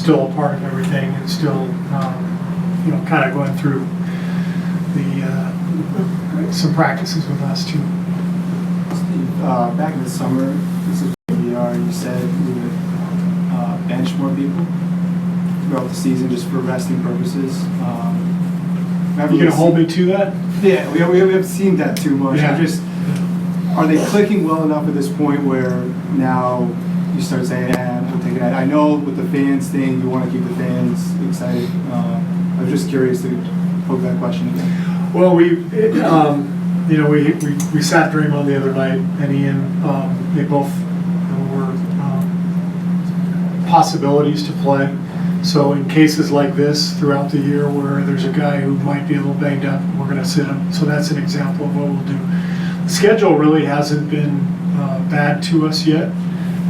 still a part of everything and still, kind of going through some practices with us too. Steve, back in the summer, this is PBR, you said you would bench more people throughout the season just for resting purposes. Are you going to hold me to that? Yeah, we haven't seen that too much. Yeah. Are they clicking well enough at this point where now you start saying, we'll take it out? I know with the fans thing, you want to keep the fans excited. I was just curious to poke that question again. Well, we sat Draymond the other night, and Ian. They both were possibilities to play. So in cases like this throughout the year where there's a guy who might be a little banged up, we're going to sit him. So that's an example of what we'll do. The schedule really hasn't been bad to us yet,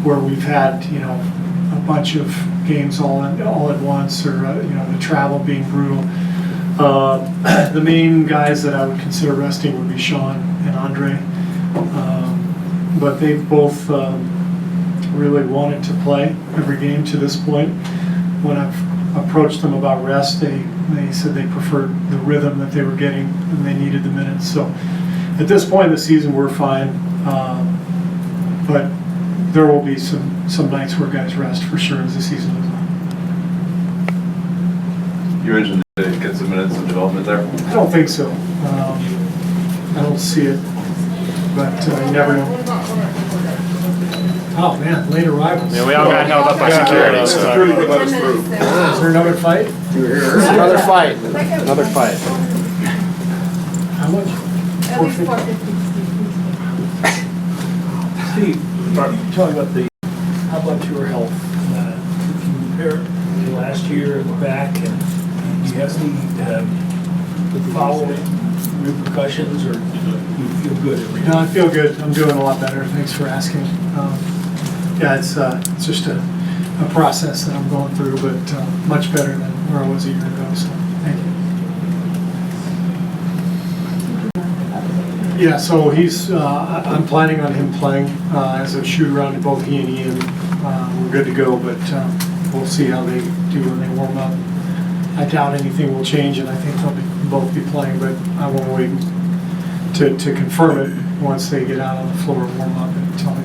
where we've had a bunch of games all at once, or the travel being brutal. The main guys that I would consider resting would be Sean and Andre, but they've both really wanted to play every game to this point. When I've approached them about rest, they said they preferred the rhythm that they were getting and they needed the minutes. So at this point in the season, we're fine, but there will be some nights where guys rest for sure as the season goes on. You mentioned that it gets some minutes of development there? I don't think so. I don't see it, but you never know. Oh man, late arrivals. Yeah, we all got held up by security. So. Security could let us through. Is there another fight? Another fight. Another fight. How much? At least 450. Steve, you talk about how about your health? If you compare it to last year in the back, and do you have any following repercussions, or you feel good every day? No, I feel good. I'm doing a lot better. Thanks for asking. It's just a process that I'm going through, but much better than where I was a year ago. So thank you. Yeah, so I'm planning on him playing as a shoot around. Both he and Ian, we're good to go, but we'll see how they do when they warm up. I doubt anything will change, and I think they'll both be playing, but I won't wait to confirm it once they get out on the floor and warm up and tell me.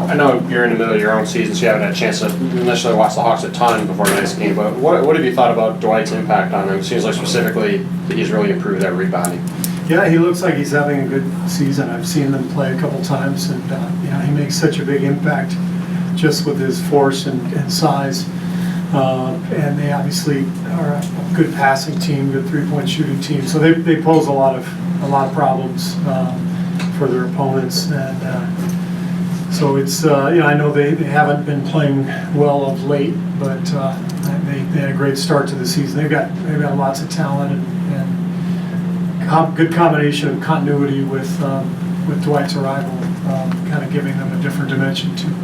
I know you're in the middle of your own season, so you haven't had a chance to initially watch the Hawks a ton before tonight's game, but what have you thought about Dwight's impact on him? It seems like specifically that he's really improved that rebounding. Yeah, he looks like he's having a good season. I've seen them play a couple times, and he makes such a big impact just with his force and size. And they obviously are a good passing team, good three-point shooting team. So they pose a lot of problems for their opponents. And so it's I know they haven't been playing well of late, but they had a great start to the season. They've got lots of talent and good combination of continuity with Dwight's arrival, kind of giving them a different dimension too.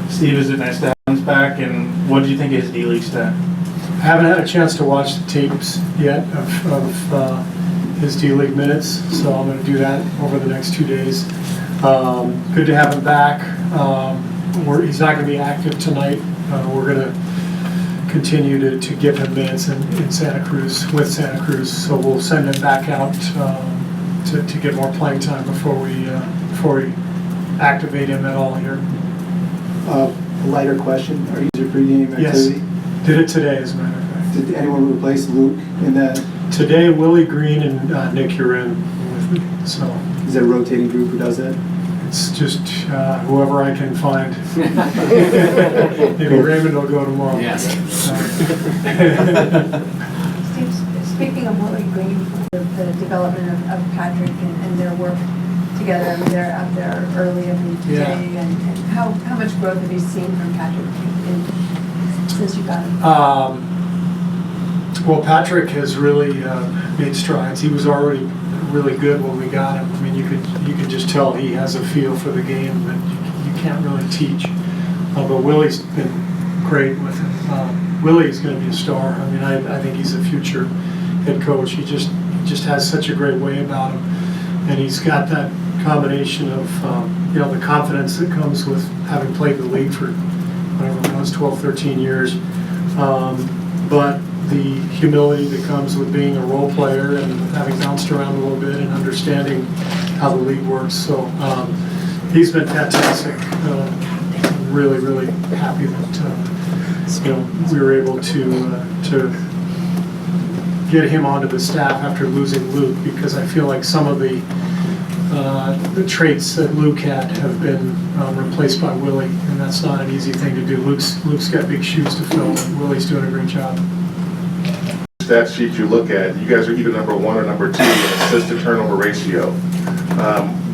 Steve, is it nice to have him back, and what do you think of his D-League stat? I haven't had a chance to watch the tapes yet of his D-League minutes, so I'm going to do that over the next 2 days. Good to have him back. He's not going to be active tonight. We're going to continue to give him minutes in Santa Cruz, with Santa Cruz, so we'll send him back out to get more playing time before we activate him at all here. A lighter question. Are you your pregame activity? Yes, did it today as a matter of fact. Did anyone replace Luke in that? Today, Willie Green and Nick Urin with me. So Is that a rotating group who does that? it's just whoever I can find. Maybe Raymond will go tomorrow. Yes. Steve, speaking of Willie Green, the development of Patrick and their work together, I mean, they're out there early every day, Yeah. and how much growth have you seen from Patrick since you got him? Well, Patrick has really made strides. He was already really good when we got him. I mean, you could just tell he has a feel for the game that you can't really teach. But Willie's been great with him. Willie's going to be a star. I mean, I think he's a future head coach. He just has such a great way about him. And he's got that combination of, the confidence that comes with having played the league for whatever it was, 12, 13 years. But the humility that comes with being a role player and having bounced around a little bit and understanding how the league works. So he's been fantastic. I'm really, really happy that we were able to get him onto the staff after losing Luke, because I feel like some of the traits that Luke had have been replaced by Willie, and that's not an easy thing to do. Luke's got big shoes to fill, and Willie's doing a great job. Stat sheet you look at, you guys are either number 1 or number 2 in assist to turnover ratio.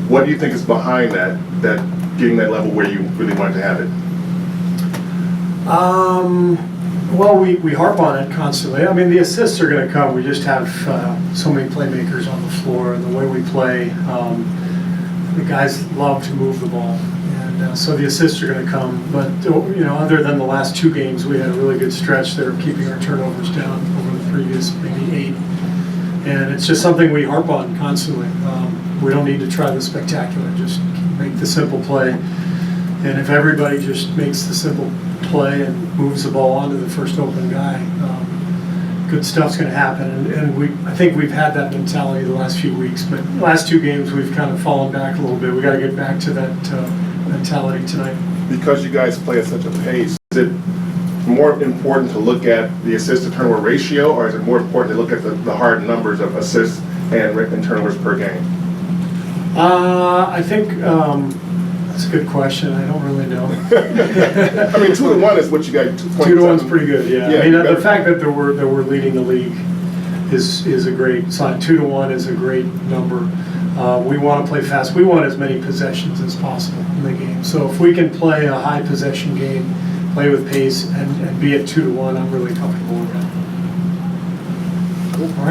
What do you think is behind that getting that level where you really want to have it? Well, we harp on it constantly. I mean, the assists are going to come. We just have so many playmakers on the floor, and the way we play, the guys love to move the ball. And so the assists are going to come. But, other than the last 2 games, we had a really good stretch there of keeping our turnovers down over the previous maybe 8. And it's just something we harp on constantly. We don't need to try the spectacular, just make the simple play. And if everybody just makes the simple play and moves the ball onto the first open guy, good stuff's going to happen. And I think we've had that mentality the last few weeks, but the last 2 games we've kind of fallen back a little bit. We got to get back to that mentality tonight. Because you guys play at such a pace, is it more important to look at the assist to turnover ratio, or is it more important to look at the hard numbers of assists and turnovers per game? I think that's a good question. I don't really know. I mean, 2 to 1 is what you got. 2 to 1's pretty good, yeah. Yeah, I mean, you the better- fact that we're leading the league is a great sign. 2 to 1 is a great number. We want to play fast. We want as many possessions as possible in the game. So if we can play a high possession game, play with pace, and be at 2 to 1, I'm really comfortable with that. Cool. All right.